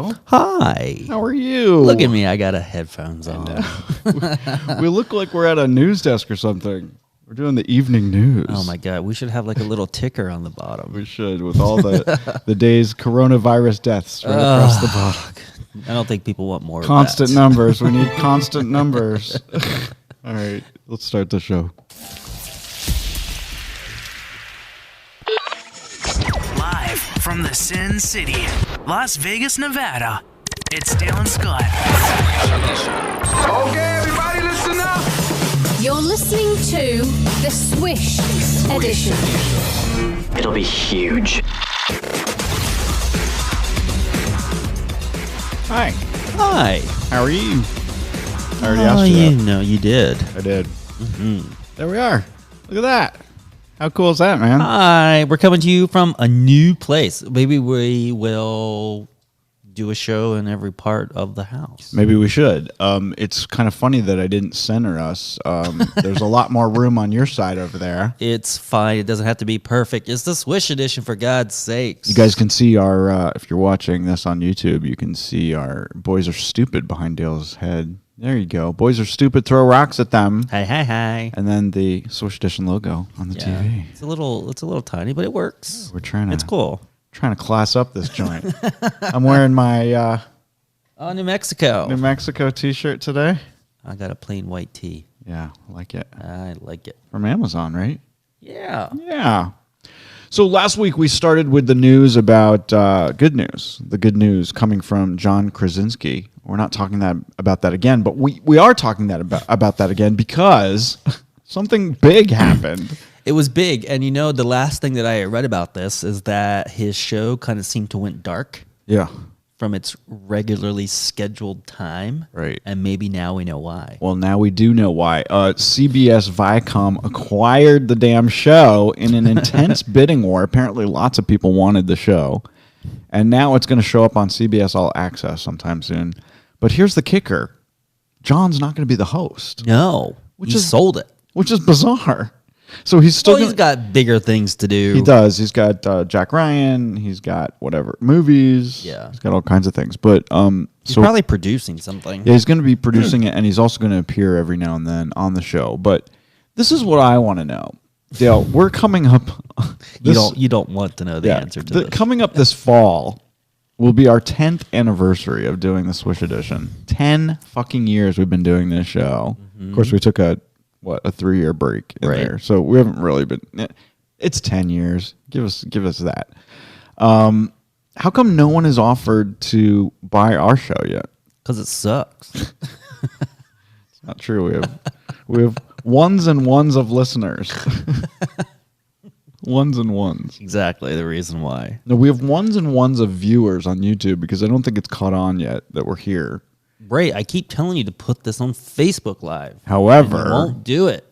Dale. Hi. How are you? Look at me. I got a headphones on. We look like we're at a news desk or something. We're doing the evening news. Oh, my God. We should have like a little ticker on the bottom. We should, with all the day's coronavirus deaths right across the bottom. I don't think people want more Constant of that. numbers. We need constant numbers. All right, let's start the show. Live from the Sin City, Las Vegas, Nevada, it's Dale and Scott. Okay, everybody listen up. You're listening to the Swish Edition. It'll be huge. Hi. Hi. How are you? I already Oh, asked you you that. know, you did. I did. There we are. Look at that. How cool is that, man? Hi. We're coming to you from a new place. Maybe we will do a show in every part of the house. Maybe we should. It's kind of funny that I didn't center us. There's a lot more room on your side over there. It's fine. It doesn't have to be perfect. It's the Swish Edition, for God's sakes. You guys can see our, if you're watching this on YouTube, you can see our Boys Are Stupid behind Dale's head. There you go. Boys Are Stupid, throw rocks at them. Hi, hi, hi. And then the Swish Edition logo on the TV. It's a little tiny, but it works. We're trying to. It's cool. Trying to class up this joint. I'm wearing my New Mexico. New Mexico t-shirt today. I got a plain white tee. Yeah, like it. I like it. From Amazon, right? Yeah. Yeah. So last week we started with the news about good news. The good news coming from John Krasinski. We're not talking about that again, but we are talking about that again because something big happened. It was big, and you know, the last thing that I read about this is that his show kind of seemed to went dark Yeah. from its regularly scheduled time. Right. And maybe now we know why. Well, now we do know why. CBSViacom acquired the damn show in an intense bidding war. Apparently, lots of people wanted the show. And now it's going to show up on CBS All Access sometime soon. But here's the kicker. John's not going to be the host. No. Which He is- sold it. Which is bizarre. So he's still Well, he's got bigger things to do. He does. He's got Jack Ryan. He's got whatever movies. Yeah. He's got all kinds of things. But He's probably producing something. yeah, he's going to be producing it, and he's also going to appear every now and then on the show. But this is what I want to know, Dale. We're coming up. You don't want to know the answer to this. Coming up this fall will be our 10th anniversary of doing the Swish Edition. 10 fucking years we've been doing this show. Of course, we took a 3-year break in there. So we haven't really been. It's 10 years. Give us that. How come no one has offered to buy our show yet? Because it sucks. It's not true. We have ones and ones of listeners. Ones and ones. Exactly the reason why. No, we have ones and ones of viewers on YouTube because I don't think it's caught on yet that we're here. Right. I keep telling you to put this on Facebook Live. However, You won't do it.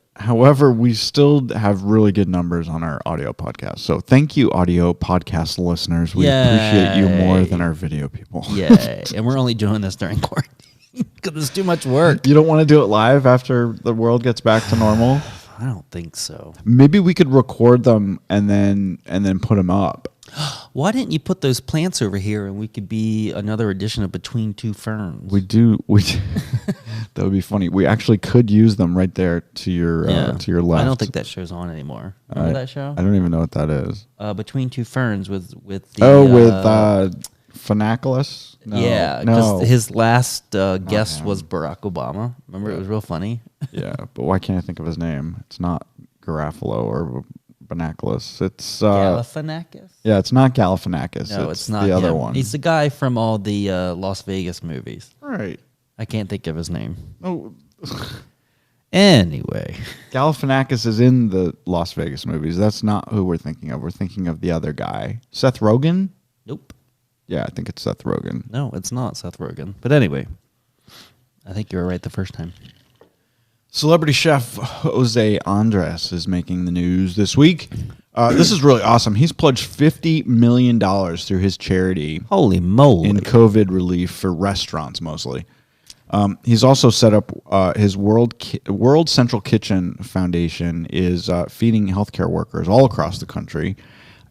we still have really good numbers on our audio podcast. So thank you, audio podcast listeners. We appreciate you more than our video people. Yay. And we're only doing this during quarantine because it's too much work. You don't want to do it live after the world gets back to normal? I don't think so. Maybe we could record them and then put them up. Why didn't you put those plants over here and we could be another edition of Between Two Ferns? We that would be funny. We actually could use them right there to your left. I don't think that show's on anymore. Remember that show? I don't even know what that is. Between Two Ferns with the with Phenaclus? No, yeah, no. because his last guest was Barack Obama. Remember, it was real funny. Yeah, but why can't I think of his name? It's not Garofalo or Phenaclus. It's Galifianakis? Yeah, it's not Galifianakis. No, it's not the other him. one. He's the guy from all the Las Vegas movies. Right. I can't think of his name. Oh, Anyway. Galifianakis is in the Las Vegas movies. That's not who we're thinking of. We're thinking of the other guy. Seth Rogen? Nope. Yeah, I think it's Seth Rogen. No, it's not Seth Rogen. But anyway, I think you were right the first time. Celebrity chef Jose Andres is making the news this week. This is really awesome. He's pledged $50 million through his charity Holy moly. in COVID relief for restaurants mostly. He's also set up his World Central Kitchen Foundation is feeding healthcare workers all across the country.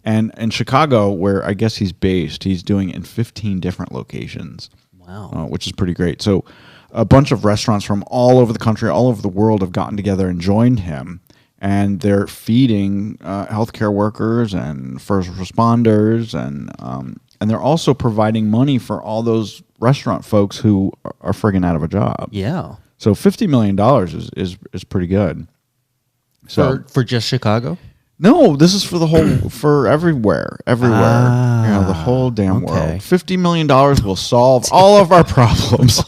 And in Chicago, where I guess he's based, he's doing it in 15 different locations. Wow. Which is pretty great. So a bunch of restaurants from all over the country, all over the world have gotten together and joined him. And they're feeding healthcare workers and first responders, and they're also providing money for all those restaurant folks who are friggin' out of a job. Yeah. So $50 million is pretty good. So For just Chicago? no, this is for the whole for everywhere. The whole damn world. $50 million will solve all of our problems.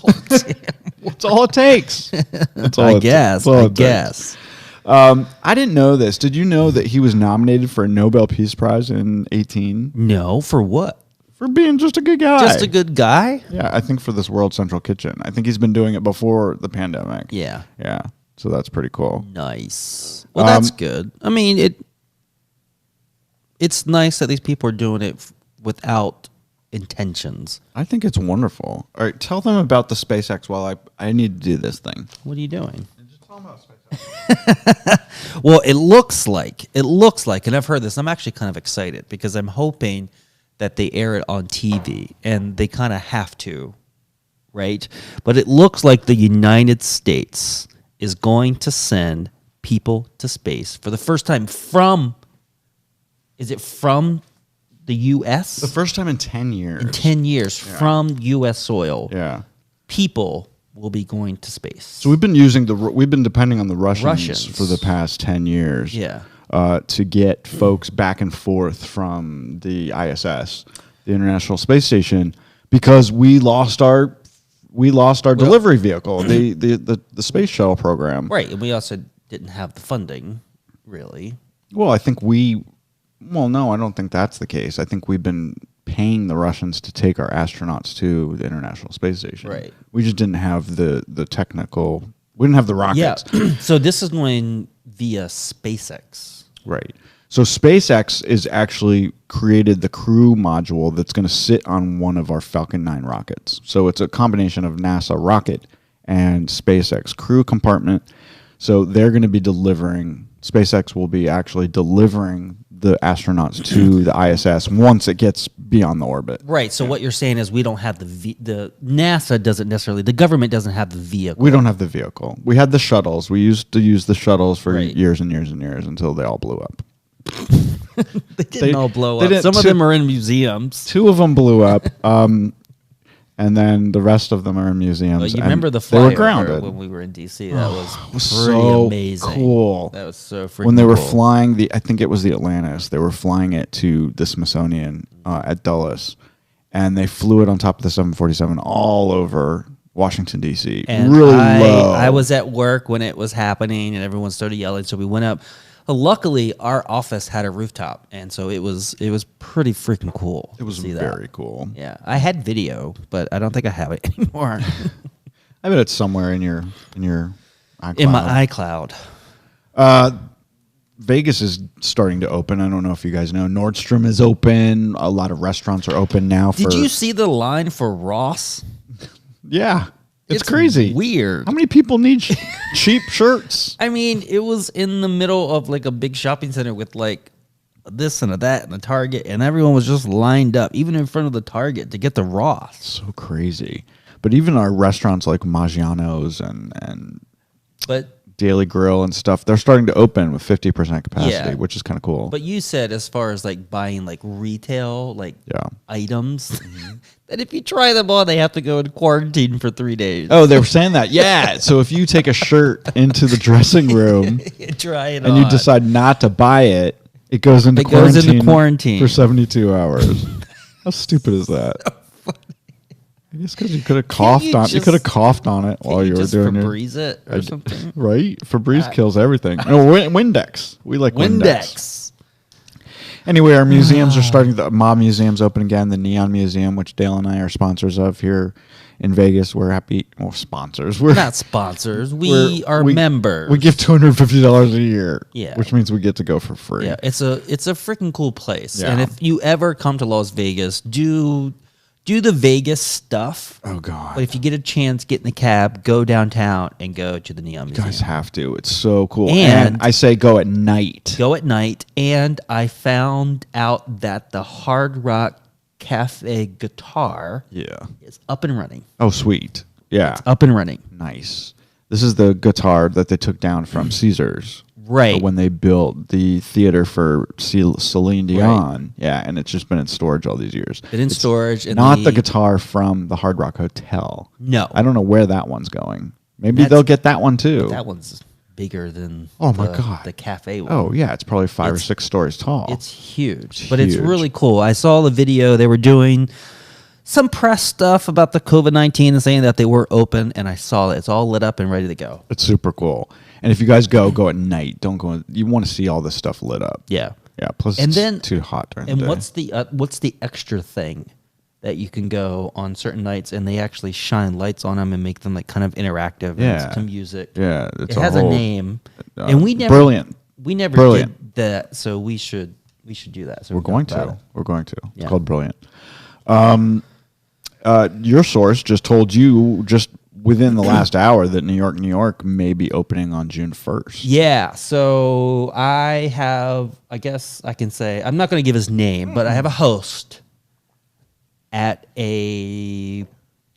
That's all it takes. That's all I it guess. That's all I it takes. guess. I didn't know this. Did you know that he was nominated for a Nobel Peace Prize in 2018 No, for what? for being just a good guy? Just a good guy? Yeah, I think for this World Central Kitchen. I think he's been doing it before the pandemic. Yeah. Yeah. So that's pretty cool. Nice. Well, that's good. I mean, it's nice that these people are doing it without intentions. I think it's wonderful. All right, tell them about the SpaceX while I need to do this thing. What are you doing? Just tell them about SpaceX. Well, it looks like, and I've heard this. I'm actually kind of excited because I'm hoping that they air it on TV, and they kind of have to, right? But it looks like the United States is going to send people to space for the first time from the U.S.? The first time in 10 years. In 10 years from U.S. soil. Yeah. People will be going to space. So we've been depending on the Russians for the past 10 years. Yeah. To get folks back and forth from the ISS, the International Space Station, because we lost our delivery vehicle, the space shuttle program. Right, and we also didn't have the funding, really. Well, no, I don't think that's the case. I think we've been paying the Russians to take our astronauts to the International Space Station. Right. We just didn't have the technical. We didn't have the rockets. Yeah. So this is going via SpaceX. Right. So SpaceX is actually created the crew module that's going to sit on one of our Falcon 9 rockets. So it's a combination of NASA rocket and SpaceX crew compartment. So they're going to be SpaceX will be actually delivering the astronauts to the ISS once it gets beyond the orbit. Right. So what you're saying is we don't have the NASA doesn't necessarily, the government doesn't have the vehicle. We don't have the vehicle. We had the shuttles. We used to use the shuttles for Right. years and years and years until they all blew up. They didn't all blow they up. didn't- Some of them are in museums. 2 of them blew up. And then the rest of them are in museums. But you and remember the they were flyover grounded. when we were in DC? That was pretty so amazing. cool. That was so freaking When they were cool. flying I think it was the Atlantis. They were flying it to the Smithsonian at Dulles, and they flew it on top of the 747 all over Washington D.C. And really low. I was at work when it was happening, and everyone started yelling. So we went up. Luckily, our office had a rooftop, and so it was pretty freaking cool. It was to see very that. cool. Yeah, I had video, but I don't think I have it anymore. I bet it's somewhere in your iCloud. In my iCloud. Vegas is starting to open. I don't know if you guys know. Nordstrom is open. A lot of restaurants are open now. Did you see the line for Ross? Yeah. It's crazy. Weird. How many people need cheap shirts? I mean, it was in the middle of like a big shopping center with like this and a that and a Target, and everyone was just lined up, even in front of the Target, to get the Ross. So crazy. But even our restaurants like Maggiano's and But Daily Grill and stuff, they're starting to open with 50% capacity, Yeah. which is kind of cool. But you said as far as like buying like retail like items, that if you try them on, they have to go in quarantine for 3 days. Oh, they were saying that. Yeah. So if you take a shirt into the dressing room Try it and on. you decide not to buy it, it goes into quarantine for 72 hours. How stupid is that? I guess because you could have coughed on. You could have coughed on it while you were just doing Febreze it or something. Right? Febreze kills everything. No, Windex. We like Windex. Anyway, our museums are starting. The mob museum's open again. The Neon Museum, which Dale and I are sponsors of here in Vegas. We're happy. Well, sponsors. We're not sponsors. We are members. We give $250 a year. Yeah, which means we get to go for free. Yeah, it's a freaking cool place. Yeah. And if you ever come to Las Vegas, do do the Vegas stuff. Oh God! But if you get a chance, get in the cab, go downtown, and go to the Neon Museum. You guys have to. It's so cool. And I say go at night. Go at night. And I found out that the Hard Rock Cafe guitar is up and running. Oh, sweet. Yeah. It's up and running. Nice. This is the guitar that they took down from Caesars. Right. When they built the theater for Celine Dion. Right. Yeah, and it's just been in storage all these years. Been in storage. And not the guitar from the Hard Rock Hotel. No. I don't know where that one's going. Maybe they'll get that one too. That one's bigger than the cafe one. Oh, yeah. It's probably 5 or 6 stories tall. It's huge. But it's really cool. I saw the video. They were doing some press stuff about the COVID-19 and saying that they were open, and I saw it. It's all lit up and ready to go. It's super cool. And if you guys go at night. Don't go. You want to see all this stuff lit up. Yeah. Yeah. Plus, it's too hot during the day. And what's the extra thing that you can go on certain nights and they actually shine lights on them and make them like kind of interactive? Yeah. And some music. Yeah. It has a name. And we never brilliant. We never did that, so we should do that. So We're going to. It's Yeah. called Brilliant. Your source just told you just within the last hour that New York may be opening on June 1st. Yeah, so I guess I can say, I'm not going to give his name, but I have a host at a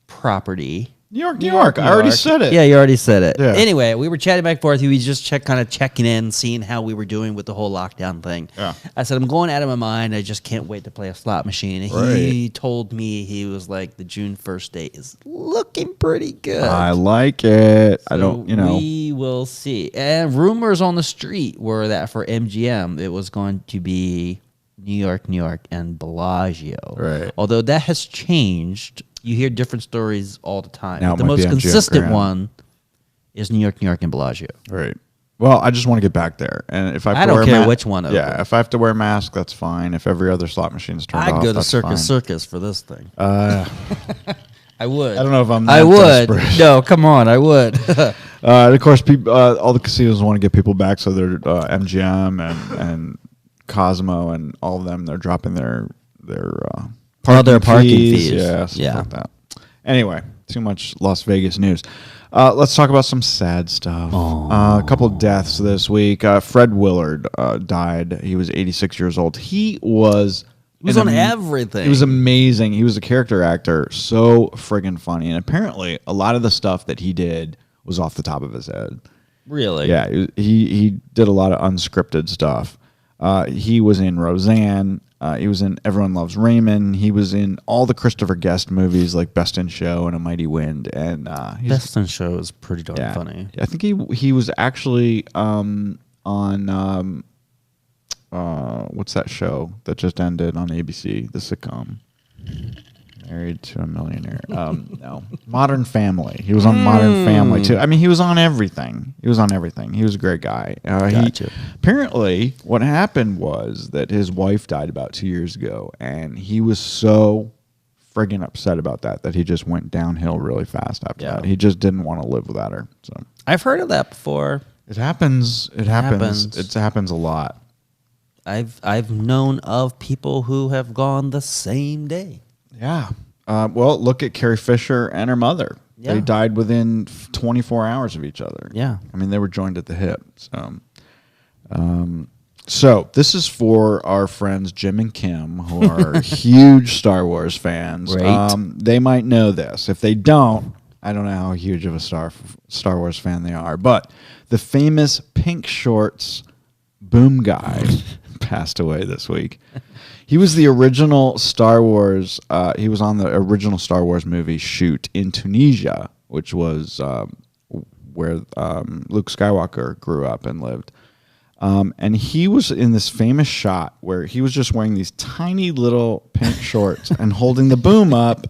property. New York. I already said it. Yeah, you already said it. Yeah. Anyway, we were chatting back and forth. He was just checking in, seeing how we were doing with the whole lockdown thing. Yeah. I said, I'm going out of my mind. I just can't wait to play a slot machine. And he told me, he was like, the June 1st date is looking pretty good. I like it. So we will see. And rumors on the street were that for MGM, it was going to be New York, and Bellagio. Right. Although that has changed. You hear different stories all the time. Now But the most consistent one is New York, and Bellagio. Right. Well, I just want to get back there, and if I have to don't care which one of them. If I have to wear a mask, that's fine. If every other slot machine's turned off, I'd go to that's Circus for this thing. fine. I would. I don't know if I'm. I would. Desperate. No, come on, I would. Of course, people, all the casinos want to get people back, so they're MGM and Cosmo and all of them. They're dropping their parking fees. Yeah, stuff like that. Anyway, too much Las Vegas news. Let's talk about some sad stuff. A couple of deaths this week. Fred Willard died. He was 86 years old. He was on everything. He was amazing. He was a character actor. So friggin' funny. And apparently, a lot of the stuff that he did was off the top of his head. Really? Yeah, he did a lot of unscripted stuff. He was in Roseanne. He was in Everyone Loves Raymond. He was in all the Christopher Guest movies like Best in Show and A Mighty Wind. And Best in Show is pretty darn funny. I think he was actually on what's that show that just ended on ABC? The sitcom. Married to a Millionaire. No. Modern Family. He was on Modern Family, too. I mean, he was on everything. He was a great guy. Apparently, what happened was that his wife died about 2 years ago, and he was so friggin' upset about that he just went downhill really fast after that. He just didn't want to live without her. So I've heard of that before. It happens. It happens a lot. I've known of people who have gone the same day. Yeah. Well, look at Carrie Fisher and her mother. Yeah. They died within 24 hours of each other. Yeah. I mean, they were joined at the hip. So this is for our friends Jim and Kim, who are huge Star Wars fans. Right. They might know this. If they don't, I don't know how huge of a Star Wars fan they are. But the famous pink shorts boom guy passed away this week. He was the original Star Wars. He was on the original Star Wars movie shoot in Tunisia, which was where Luke Skywalker grew up and lived. And he was in this famous shot where he was just wearing these tiny little pink shorts and holding the boom up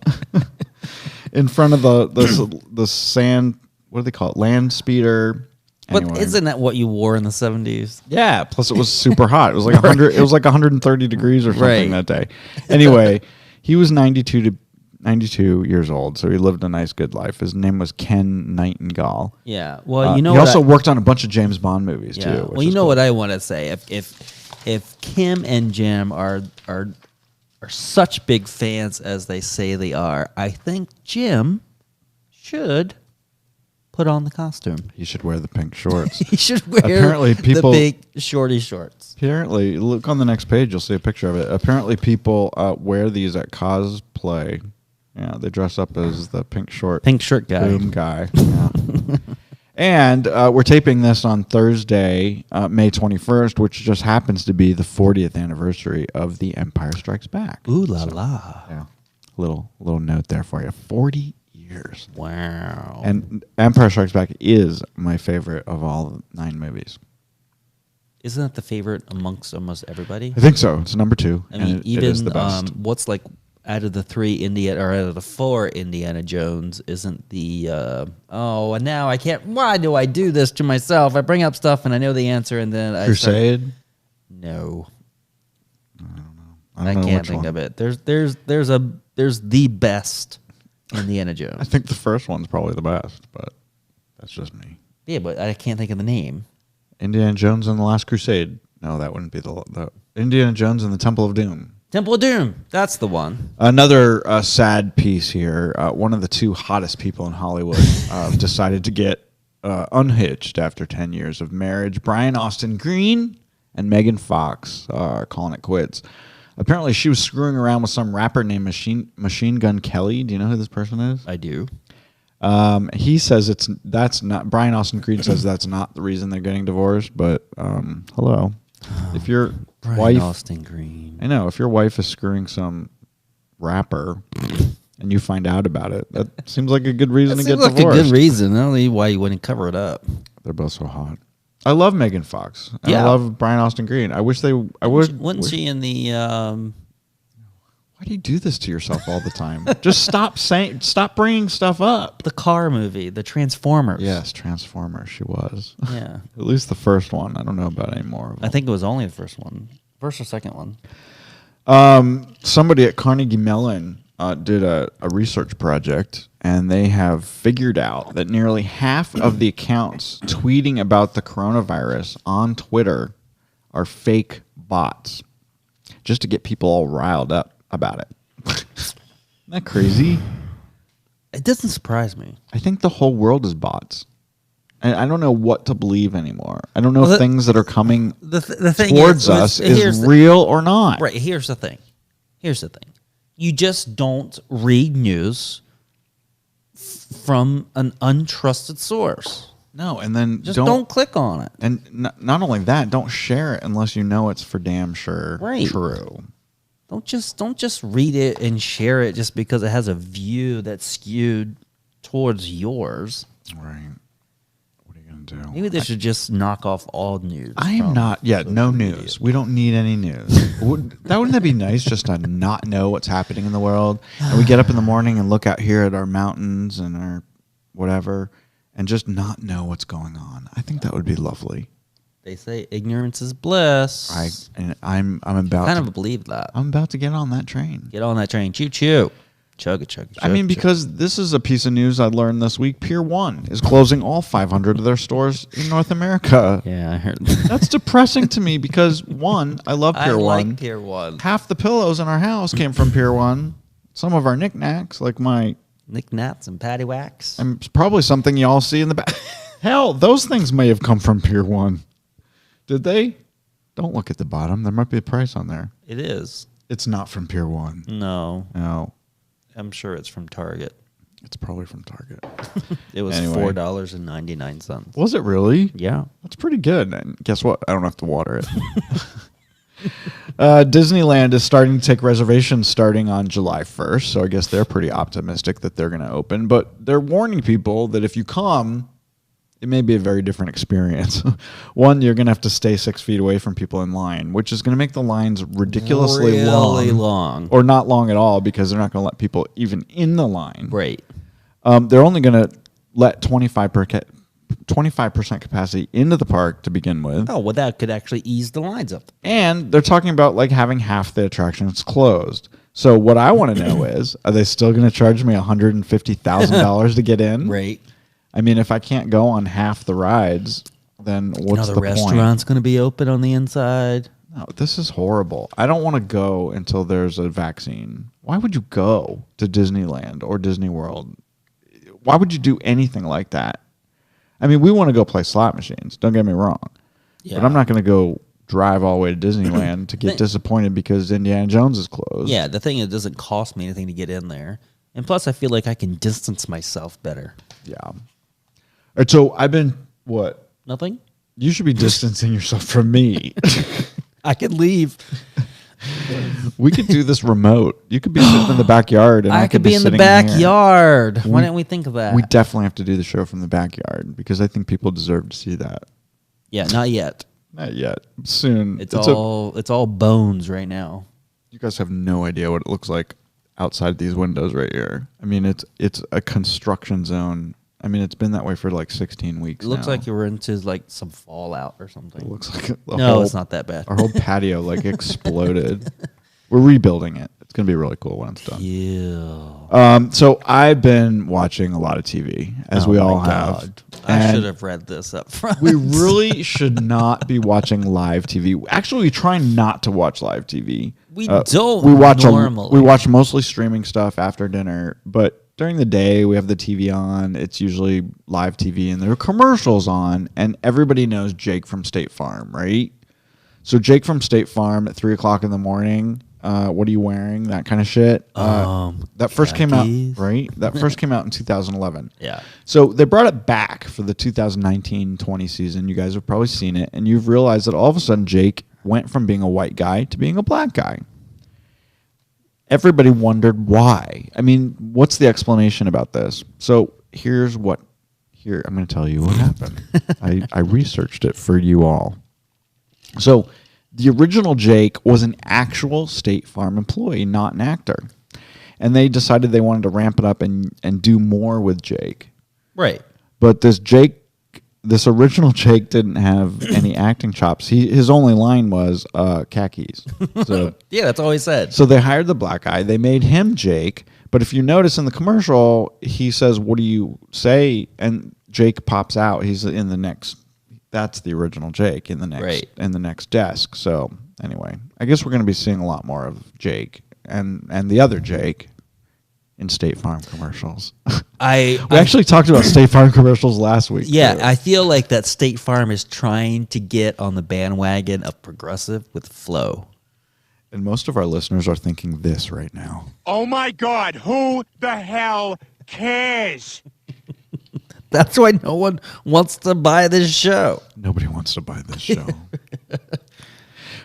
in front of the sand. What do they call it? Land speeder. But anyway. isn't that what you wore in the 70s? Yeah. Plus, it was super hot. It was like 100. It was like 130 degrees or something that day. Anyway, he was 92 years old, so he lived a nice, good life. His name was Ken Nightingale. Yeah. Well, you know, he also worked on a bunch of James Bond movies too. Well, you know what I want to say. If Kim and Jim are are such big fans as they say they are, I think Jim should put on the costume. He should wear the pink shorts. He should wear Apparently people, the big shorty shorts. Apparently, look on the next page, you'll see a picture of it. Apparently people wear these at cosplay. Yeah, they dress up as the pink shirt guy. Boom guy. Yeah. And we're taping this on Thursday, May 21st, which just happens to be the 40th anniversary of The Empire Strikes Back. Ooh la la. Yeah. Little note there for you. 40 years. Wow. And Empire Strikes Back is my favorite of all 9 movies. Isn't that the favorite amongst almost everybody? I think so. It's number 2. I mean, and even it is the best. what's like out of the 4 Indiana Jones isn't the and now I can't. Why do I do this to myself? I bring up stuff and I know the answer, and then Crusade? No, I don't know can't which think one. of it. There's the best Indiana Jones. I think the first one's probably the best, but that's just me. Yeah, but I can't think of the name. Indiana Jones and the Last Crusade. No, that wouldn't be the Indiana Jones and the Temple of Doom. Temple of Doom. That's the one. Another sad piece here. One of the 2 hottest people in Hollywood decided to get unhitched after 10 years of marriage. Brian Austin Green and Megan Fox calling it quits. Apparently, she was screwing around with some rapper named Machine Gun Kelly. Do you know who this person is? I do. He says that's not. Brian Austin Green says that's not the reason they're getting divorced. But hello, if your Brian wife, Austin Green. I know if your wife is screwing some rapper and you find out about it, that seems like a good reason to get Like divorced. a good reason. I don't know why you wouldn't cover it up. They're both so hot. I love Megan Fox. And Yeah. I love Brian Austin Green. I wish they. Wasn't she in the? Why do you do this to yourself all the time? Just stop bringing stuff up. The car movie, the Transformers. Yes, Transformers. She was. Yeah. At least the first one. I don't know about any more of them. I think it was only the first one. First or second one. Somebody at Carnegie Mellon did a research project, and they have figured out that nearly half of the accounts tweeting about the coronavirus on Twitter are fake bots, just to get people all riled up about it. Isn't that crazy? It doesn't surprise me. I think the whole world is bots. And I don't know what to believe anymore. I don't know if things that are coming The thing towards us here's is real or not. Right. Here's the thing. You just don't read news from an untrusted source. No, and then Just don't click on it. And not only that, don't share it unless you know it's for damn sure true. Don't just read it and share it just because it has a view that's skewed towards yours. Right. What are you going to do? Maybe they should just knock off all news. I am not yet. No news. We don't need any news. Wouldn't that be nice just to not know what's happening in the world? And we get up in the morning and look out here at our mountains and our whatever and just not know what's going on. I think that would be lovely. They say ignorance is bliss. I'm about kind of believe that. I'm about to get on that train. Get on that train. Choo choo. Chug it. I mean, because this is a piece of news I learned this week. Pier 1 is closing all 500 of their stores in North America. Yeah, I heard that. That's depressing to me because, one, I love Pier 1. I like Pier 1. Half the pillows in our house came from Pier 1. Some of our knickknacks, like my... Knickknacks and paddywhacks. And probably something y'all see in the back. Hell, those things may have come from Pier 1. Did they? Don't look at the bottom. There might be a price on there. It is. It's not from Pier 1. No. No. I'm sure it's from Target. It's probably from Target. It was Anyway. $4.99. Was it really? Yeah. That's pretty good. And guess what? I don't have to water it. Disneyland is starting to take reservations starting on July 1st. So I guess they're pretty optimistic that they're going to open. But they're warning people that if you come, it may be a very different experience. One, you're going to have to stay 6 feet away from people in line, which is going to make the lines ridiculously really long. Or not long at all because they're not going to let people even in the line. Right. They're only going to let 25% capacity into the park to begin with. Oh, well, that could actually ease the lines up. And they're talking about like having half the attractions closed. So what I want to know is, are they still going to charge me $150,000 to get in? Right. I mean, if I can't go on half the rides, then what's the the restaurant's point? going to be open on the inside. No, this is horrible. I don't want to go until there's a vaccine. Why would you go to Disneyland or Disney World? Why would you do anything like that? I mean, we want to go play slot machines. Don't get me wrong. Yeah. But I'm not going to go drive all the way to Disneyland to get disappointed because Indiana Jones is closed. Yeah, the thing is, it doesn't cost me anything to get in there. And plus, I feel like I can distance myself better. Yeah. All right, so I've been, what? Nothing? You should be distancing yourself from me. I could leave. We could do this remote. You could be sitting in the backyard, and I could be in the backyard. Why didn't we think of that? We definitely have to do the show from the backyard because I think people deserve to see that. Yeah, not yet. Not yet. Soon. It's all bones right now. You guys have no idea what it looks like outside these windows right here. I mean, it's a construction zone. I mean, it's been that way for like 16 weeks. It looks now. like you were into like some fallout or something. It looks like it's not that bad. Our whole patio like exploded. We're rebuilding it. It's gonna be really cool when it's done. Yeah. So I've been watching a lot of TV, as we all have. I should have read this up front. We really should not be watching live TV. Actually, we try not to watch live TV. We don't. We watch normally. We watch mostly streaming stuff after dinner, but during the day we have the TV on. It's usually live TV, and there are commercials on. And everybody knows Jake from State Farm, right? So Jake from State Farm at 3:00 in the morning. What are you wearing? That kind of shit. That first came out, right? That first came out in 2011. Yeah. So they brought it back for the 2019-20 season. You guys have probably seen it, and you've realized that all of a sudden Jake went from being a white guy to being a black guy. Everybody wondered why. I mean, what's the explanation about this? So here I'm going to tell you what happened. I researched it for you all. So the original Jake was an actual State Farm employee, not an actor. And they decided they wanted to ramp it up and do more with Jake. Right. But this original Jake didn't have any acting chops. His only line was khakis. So yeah, that's all he said. So they hired the black guy. They made him Jake. But if you notice in the commercial, he says, "What do you say?" And Jake pops out. He's in the next. That's the original Jake in the next desk. So anyway, I guess we're going to be seeing a lot more of Jake and the other Jake in State Farm commercials. We actually talked about State Farm commercials last week. Yeah, too. I feel like that State Farm is trying to get on the bandwagon of progressive with flow. And most of our listeners are thinking this right now. Oh my God, who the hell cares? That's why no one wants to buy this show. Nobody wants to buy this show.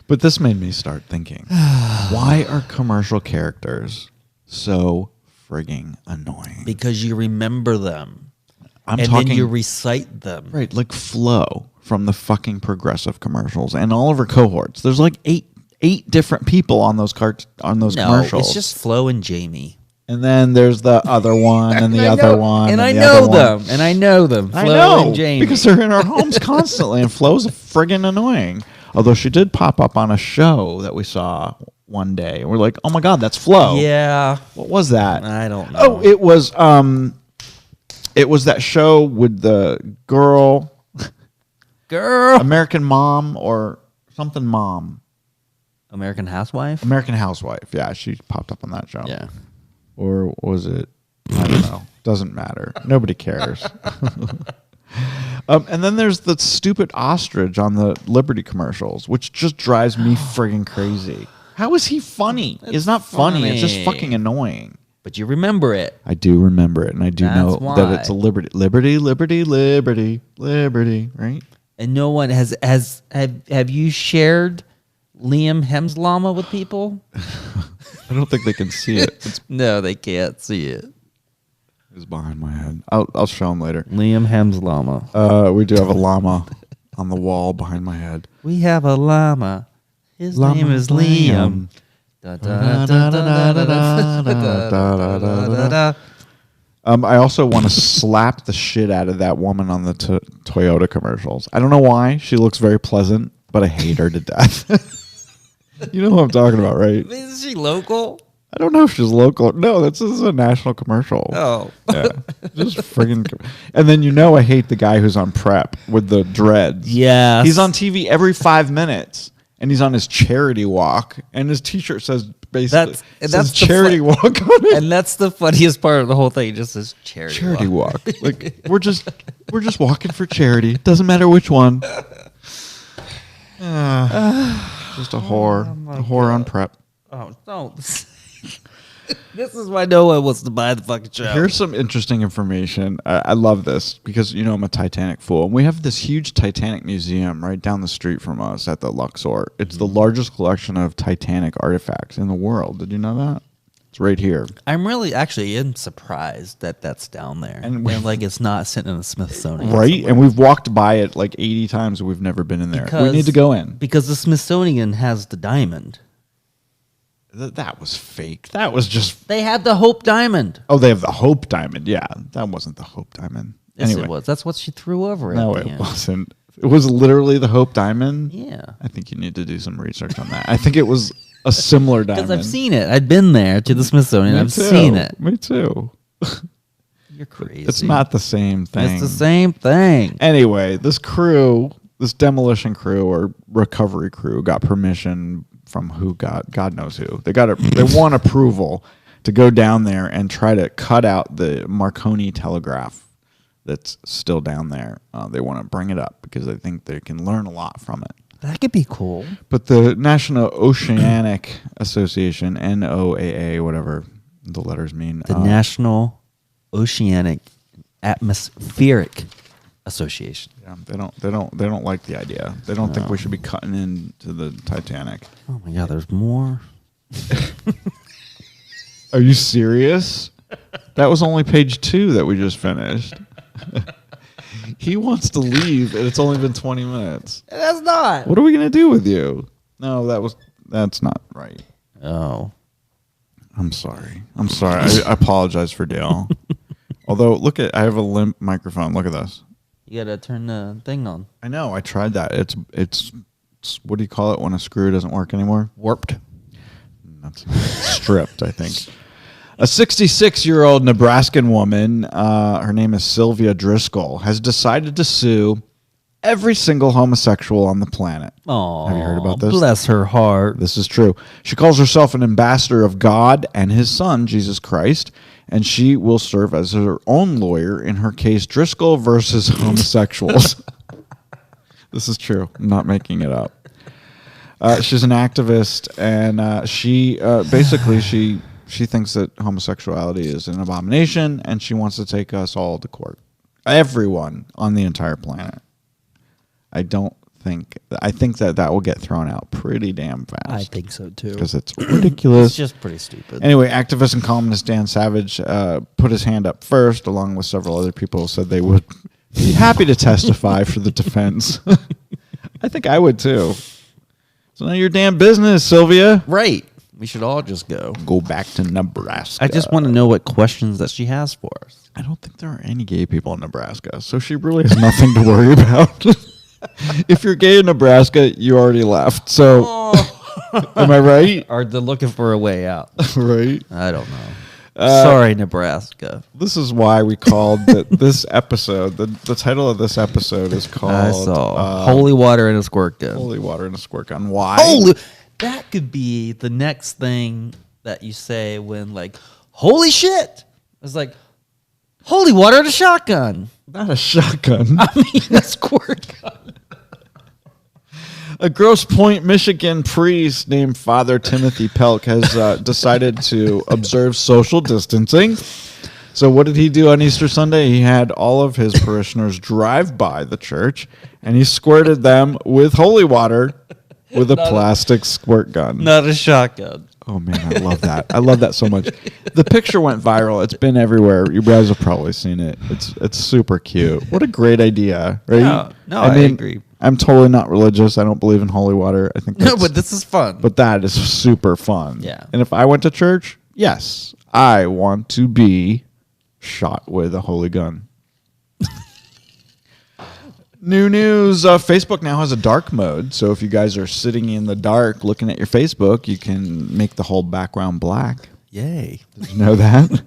But this made me start thinking, why are commercial characters so frigging annoying? Because you remember them. Then you recite them. Right, like Flo from the fucking Progressive commercials and all of her cohorts. There's like eight different people on those commercials. It's just Flo and Jamie. And then there's the other one and the other one. And I know them. And I know them. Flo and Jamie. Because they're in our homes constantly. And Flo's friggin' annoying. Although she did pop up on a show that we saw one day. We're like, oh my God, that's Flo. Yeah. What was that? I don't know. Oh, it was that show with the girl. American Mom or something Mom. American Housewife? American Housewife. Yeah, she popped up on that show. Yeah. Or was it? I don't know. Doesn't matter. Nobody cares. And then there's the stupid ostrich on the Liberty commercials, which just drives me friggin' crazy. How is he funny? It's not funny. It's just fucking annoying. But you remember it. I do remember it, and I do know that it's a liberty, right? And no one have you shared Liam Hemslama with people? I don't think they can see it. No, they can't see it. It's behind my head. I'll show them later. Liam Hemslama. We do have a llama on the wall behind my head. We have a llama. His name is Liam. I also want to slap the shit out of that woman on the Toyota commercials. I don't know why. She looks very pleasant, but I hate her to death. You know who I'm talking about, right? Is she local? I don't know if she's local. No, this is a national commercial. Oh. Yeah. Just friggin'. And then I hate the guy who's on prep with the dreads. Yeah. He's on TV every 5 minutes. and he's on his charity walk, and his T-shirt says basically That's says the charity walk on it. And that's the funniest part of the whole thing. It just says charity walk. Like we're just walking for charity. Doesn't matter which one. Just a whore, a whore on prep. Oh, don't. This is why no one wants to buy the fucking show. Here's some interesting information. I love this because, I'm a Titanic fool. And we have this huge Titanic museum right down the street from us at the Luxor. It's the largest collection of Titanic artifacts in the world. Did you know that? It's right here. I'm really actually surprised that that's down there. And like it's not sitting in the Smithsonian. Right? somewhere. And we've walked by it like 80 times and we've never been in there. We need to go in. Because the Smithsonian has the diamond. That was fake. That was just... They had the Hope Diamond. Oh, they have the Hope Diamond. Yeah, that wasn't the Hope Diamond. Yes, Anyway. it was. That's what she threw over No, at the it end. wasn't. It was literally the Hope Diamond? Yeah. I think you need to do some research on that. I think it was a similar diamond. Because I've seen it. I've been there to the Smithsonian. Me I've too. seen it. Me too. You're crazy. It's not the same thing. It's the same thing. Anyway, this demolition crew or recovery crew got permission from God knows who. They won approval to go down there and try to cut out the Marconi telegraph that's still down there. They want to bring it up because they think they can learn a lot from it. That could be cool. But the National Oceanic Association, NOAA, whatever the letters mean. The National Oceanic Atmospheric Association. Yeah, they don't like the idea. They don't think we should be cutting into the Titanic. Oh my God, there's more. Are you serious? That was only page 2 that we just finished. He wants to leave, and it's only been 20 minutes. That's not. What are we gonna do with you? No, that's not right. Oh. I'm sorry. I apologize for Dale. Although, I have a limp microphone. Look at this. You gotta turn the thing on. I know. I tried that. It's what do you call it when a screw doesn't work anymore? Warped. That's stripped, I think. A 66-year-old Nebraskan woman, her name is Sylvia Driscoll, has decided to sue every single homosexual on the planet. Oh, have you heard about this? Bless her heart. This is true. She calls herself an ambassador of God and his son, Jesus Christ, and she will serve as her own lawyer in her case, Driscoll versus homosexuals. This is true. I'm not making it up. She's an activist, and she basically she thinks that homosexuality is an abomination, and she wants to take us all to court. Everyone on the entire planet. I think that will get thrown out pretty damn fast. I think so too. Because it's ridiculous. It's just pretty stupid. Anyway, activist and columnist Dan Savage put his hand up first, along with several other people, said they would be happy to testify for the defense. I think I would too. It's none of your damn business, Sylvia. Right. We should all just go. Go back to Nebraska. I just want to know what questions that she has for us. I don't think there are any gay people in Nebraska, so she really has nothing to worry about. If you're gay in Nebraska, you already left. So, am I right? Or they're looking for a way out. Right. I don't know. Sorry, Nebraska. This is why we called this episode. The title of this episode is called I saw Holy Water in a Squirt Gun. Holy Water in a Squirt Gun. Why? That could be the next thing that you say when, like, holy shit. It's like, holy water in a shotgun. Not a shotgun. I mean, a squirt gun. A Grosse Pointe, Michigan priest named Father Timothy Pelk has decided to observe social distancing. So what did he do on Easter Sunday? He had all of his parishioners drive by the church, and he squirted them with holy water with a plastic squirt gun. Not a shotgun. Oh, man, I love that. I love that so much. The picture went viral. It's been everywhere. You guys have probably seen it. It's super cute. What a great idea, right? No, I agree. I'm totally not religious. I don't believe in holy water. I think No, but this is fun. But that is super fun. Yeah. And if I went to church, yes, I want to be shot with a holy gun. New news, Facebook now has a dark mode. So if you guys are sitting in the dark looking at your Facebook, you can make the whole background black. Yay. Did you know that?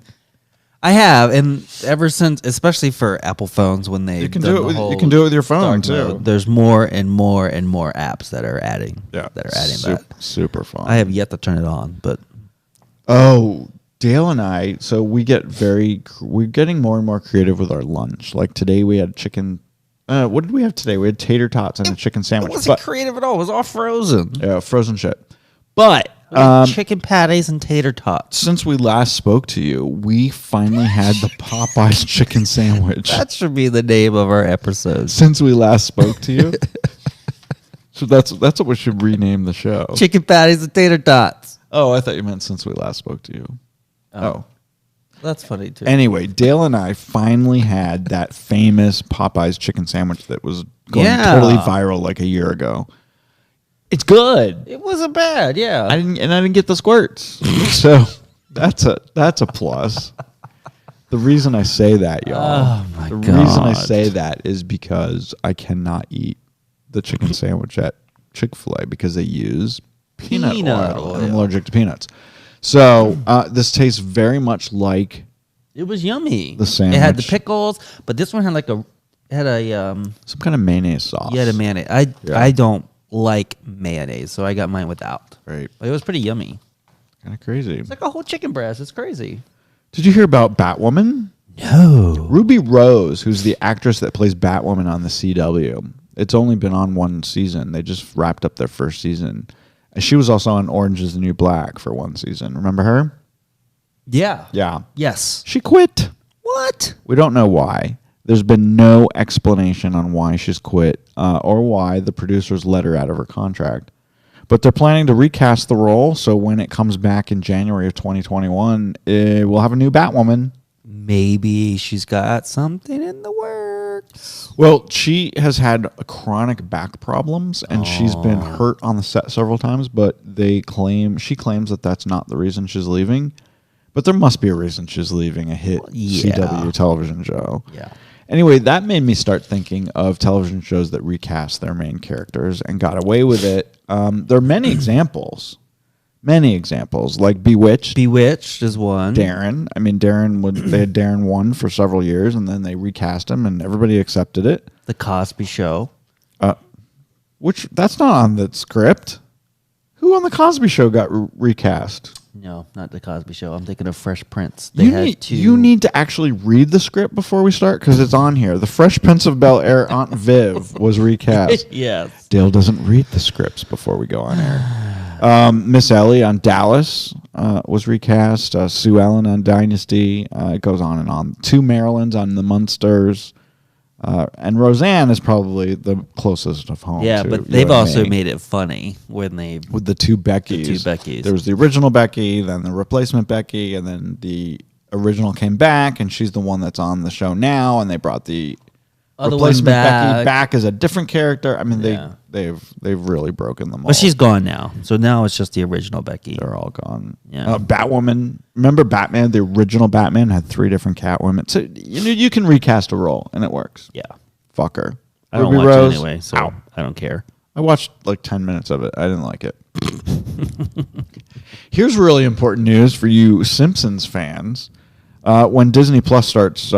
I have, and ever since, especially for Apple phones, when they You can do it with your phone too. There's more and more and more apps that are adding. that. Super fun. I have yet to turn it on, but Dale and I. So we're getting more and more creative with our lunch. Like today, we had chicken. What did we have today? We had tater tots and a chicken sandwich. it wasn't creative at all. It was all frozen. Yeah, frozen shit. But chicken patties and tater tots. since we last spoke to you, we finally had the Popeyes chicken sandwich. That should be the name of our episode. Since we last spoke to you. So that's what we should rename the show. Chicken patties and tater tots. Oh, I thought you meant since we last spoke to you. Oh. That's funny, too. Anyway, Dale and I finally had that famous Popeyes chicken sandwich that was going totally viral like a year ago. It's good. It wasn't bad, yeah. I didn't get the squirts. So that's a plus. The reason I say that, y'all. Oh my the God. reason I say that is because I cannot eat the chicken sandwich at Chick-fil-A because they use peanut oil. And I'm allergic to peanuts. So this tastes very much like it was yummy. The sandwich. It had the pickles, but this one had some kind of mayonnaise sauce. Yeah, the mayonnaise. I don't like mayonnaise, so I got mine without. Right. But it was pretty yummy. Kind of crazy. It's like a whole chicken breast. It's crazy. Did you hear about Batwoman? No. Ruby Rose, who's the actress that plays Batwoman on the CW. It's only been on one season. They just wrapped up their first season. And she was also on Orange is the New Black for one season. Remember her? Yeah. Yeah. Yes. She quit. What? We don't know why. There's been no explanation on why she's quit or why the producers let her out of her contract. But they're planning to recast the role, so when it comes back in January of 2021, we'll have a new Batwoman. Maybe she's got something in the works. Well, she has had chronic back problems, and she's been hurt on the set several times, but she claims that that's not the reason she's leaving. But there must be a reason she's leaving a hit CW television show. Yeah. Anyway, that made me start thinking of television shows that recast their main characters and got away with it. There are many examples. Many examples, like Bewitched. Bewitched is one. Darren. I mean, they had Darren 1 for several years, and then they recast him, and everybody accepted it. The Cosby Show. Which, that's not on the script. Who on the Cosby Show got recast? No, not The Cosby Show. I'm thinking of Fresh Prince. You need to actually read the script before we start, because it's on here. The Fresh Prince of Bel-Air Aunt Viv was recast. Yes. Dale doesn't read the scripts before we go on air. Miss Ellie on Dallas was recast. Sue Ellen on Dynasty. It goes on and on. 2 Marilyns on The Munsters. And Roseanne is probably the closest of home. Yeah, to but you they've and also me. made it funny when they With the 2 Beckys. The 2 Beckys. There was the original Becky, then the replacement Becky, and then the original came back, and she's the one that's on the show now, and they brought the Other replacement one back. Becky back as a different character. I mean, Yeah. they've really broken them all. But she's gone now. So now it's just the original Becky. They're all gone. Yeah. Batwoman. Remember Batman? The original Batman had 3 different Catwomen. So you can recast a role, and it works. Yeah. Fuck her. I don't Ruby watch Rose, it anyway, so ow. I don't care. I watched like 10 minutes of it. I didn't like it. Here's really important news for you Simpsons fans. When Disney Plus starts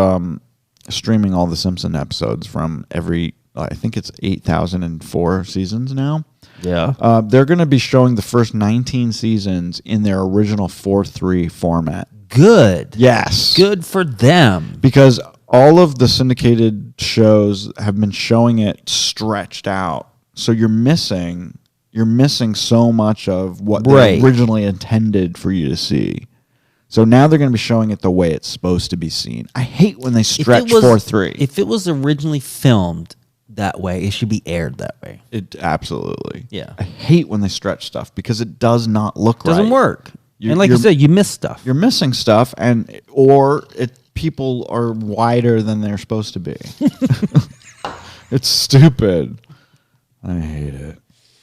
streaming all the Simpson episodes from every, I think it's 8,004 seasons now. Yeah. They're going to be showing the first 19 seasons in their original 4:3 format. Good. Yes. Good for them. Because all of the syndicated shows have been showing it stretched out. So you're missing so much of what they originally intended for you to see. So now they're going to be showing it the way it's supposed to be seen. I hate when they stretch 4:3. If it was originally filmed that way, it should be aired that way. It absolutely. Yeah. I hate when they stretch stuff because it does not look right. Doesn't work. And like you said, you miss stuff. You're missing stuff, people are wider than they're supposed to be. It's stupid. I hate it.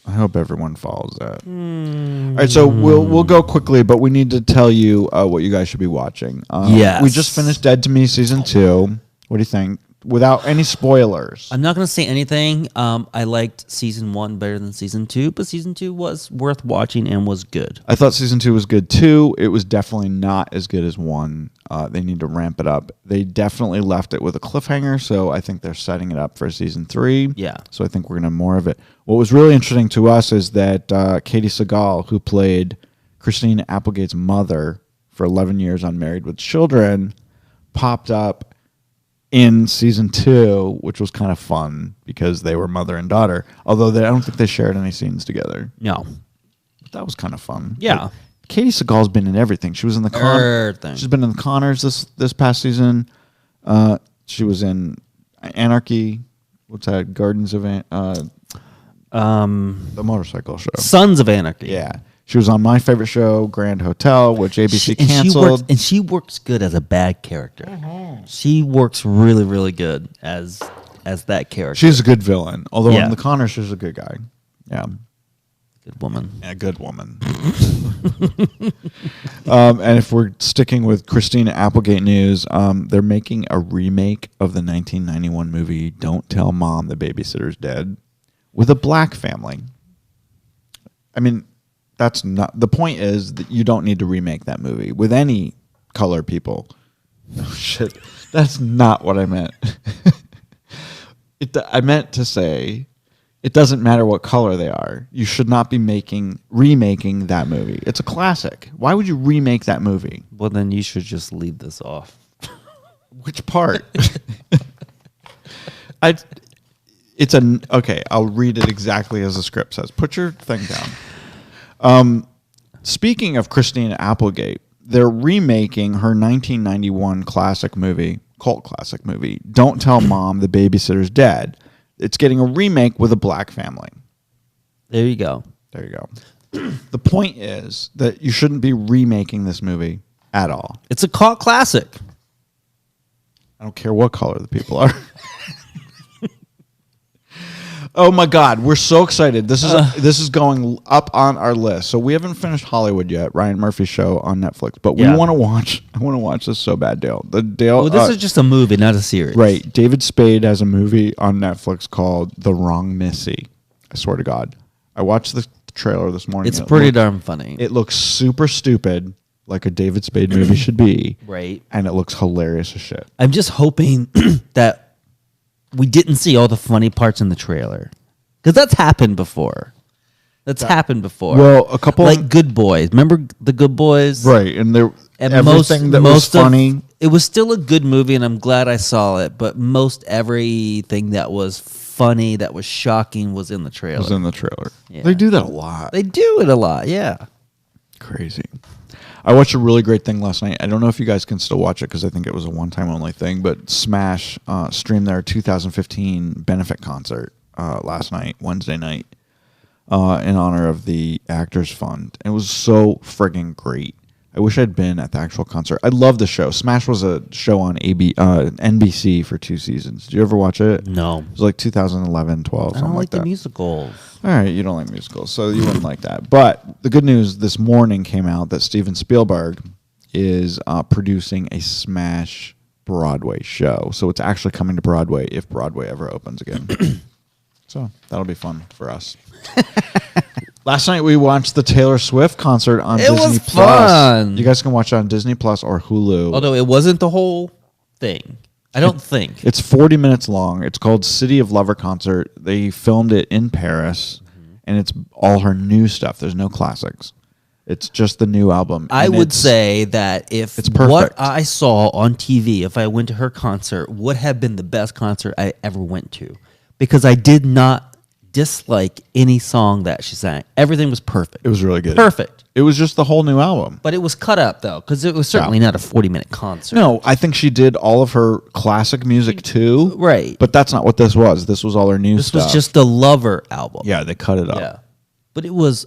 I hope everyone follows that. All right, so we'll go quickly, but we need to tell you what you guys should be watching. Yes. We just finished Dead to Me season 2. What do you think? without any spoilers. I'm not going to say anything. I liked season 1 better than season 2, but season 2 was worth watching and was good. I thought season 2 was good too. It was definitely not as good as 1. They need to ramp it up. They definitely left it with a cliffhanger, so I think they're setting it up for season 3. Yeah. So I think we're going to have more of it. What was really interesting to us is that Katie Sagal, who played Christine Applegate's mother for 11 years on Married with Children, popped up in season 2, which was kind of fun because they were mother and daughter. Although I don't think they shared any scenes together. No. But that was kind of fun. Yeah. Like, Katie Sagal's been in everything. She was in the Everything. She's been in the Connors this past season. She was in Anarchy. What's that? Gardens of the motorcycle show. Sons of Anarchy. Yeah. She was on my favorite show, Grand Hotel, which ABC canceled. She works good as a bad character. She works really, really good as that character. She's a good villain. Although Yeah. in the Connors, she's a good guy. Yeah. Good woman. A good woman. And if we're sticking with Christina Applegate news, they're making a remake of the 1991 movie Don't Tell Mom the Babysitter's Dead with a black family. I mean, that's not... The point is that you don't need to remake that movie with any color people. Oh, shit. That's not what I meant. I meant to say... It doesn't matter what color they are. You should not be remaking that movie. It's a classic. Why would you remake that movie? Well, then you should just leave this off. Which part? Okay, I'll read it exactly as the script says. Put your thing down. Speaking of Christina Applegate, they're remaking her 1991 cult classic movie, Don't Tell Mom the Babysitter's Dead. It's getting a remake with a black family. There you go. There you go. The point is that you shouldn't be remaking this movie at all. It's a cult classic. I don't care what color the people are. Oh my God, we're so excited! This is going up on our list. So we haven't finished Hollywood yet, Ryan Murphy's show on Netflix, but we want to watch. I want to watch this so bad, Dale. Well, this is just a movie, not a series, right? David Spade has a movie on Netflix called The Wrong Missy. I swear to God, I watched the trailer this morning. It's pretty darn funny. It looks super stupid, like a David Spade movie should be, right? And it looks hilarious as shit. I'm just hoping that we didn't see all the funny parts in the trailer, because that's happened before. Happened before. Well, a couple like Good Boys. Remember the Good Boys? Right, and everything that was most funny. It was still a good movie, and I'm glad I saw it. But most everything that was funny, that was shocking, was in the trailer. Yeah. They do that a lot. They do it a lot. Yeah. Crazy. I watched a really great thing last night. I don't know if you guys can still watch it because I think it was a one-time only thing, but Smash streamed their 2015 benefit concert last night, Wednesday night, in honor of the Actors Fund. It was so friggin' great. I wish I'd been at the actual concert. I love the show. Smash was a show on NBC for 2 seasons. Did you ever watch it? No. It was like 2011, 12, I something don't like that. the musicals. All right, you don't like musicals, so you wouldn't like that. But the good news this morning came out that Steven Spielberg is producing a Smash Broadway show. So it's actually coming to Broadway if Broadway ever opens again. So that'll be fun for us. Last night we watched the Taylor Swift concert on Disney was Plus. fun. You guys can watch it on Disney Plus or Hulu. Although it wasn't the whole thing. I don't think. It's 40 minutes long. It's called City of Lover Concert. They filmed it in Paris, and it's all her new stuff. There's no classics. It's just the new album. I would say that if it's perfect. What I saw on TV, if I went to her concert, would have been the best concert I ever went to. Because I did not dislike any song that she sang. Everything was perfect. It was really good. Perfect. It was just the whole new album. But it was cut up, though, because it was certainly not a 40-minute concert. No, I think she did all of her classic music, too. Right. But that's not what this was. This was all her new stuff. This was just the Lover album. Yeah, they cut it up. Yeah. But it was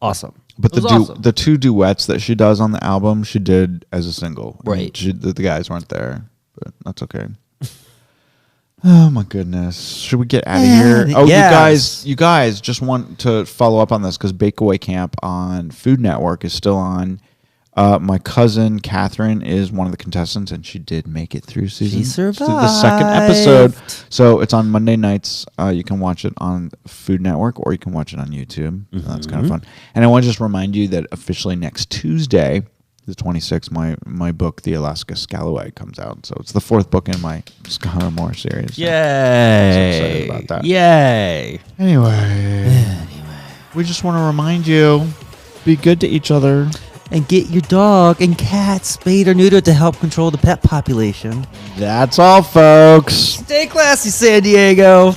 awesome. But awesome. the 2 duets that she does on the album, she did as a single. Right. The guys weren't there, but that's okay. Oh my goodness! Should we get out of here? Oh, yes. you guys just want to follow up on this because Bakeaway Camp on Food Network is still on. My cousin Catherine is one of the contestants, and she did make it through She through the second episode. So it's on Monday nights. You can watch it on Food Network, or you can watch it on YouTube. That's kind of fun. And I want to just remind you that officially next Tuesday, the 26th, my book, The Alaska Scallowag, comes out. So it's the 4th book in my Skylar Moore series. Yay! So excited about that. Yay! Anyway, we just want to remind you, be good to each other. And get your dog and cat spayed or neutered to help control the pet population. That's all, folks. Stay classy, San Diego.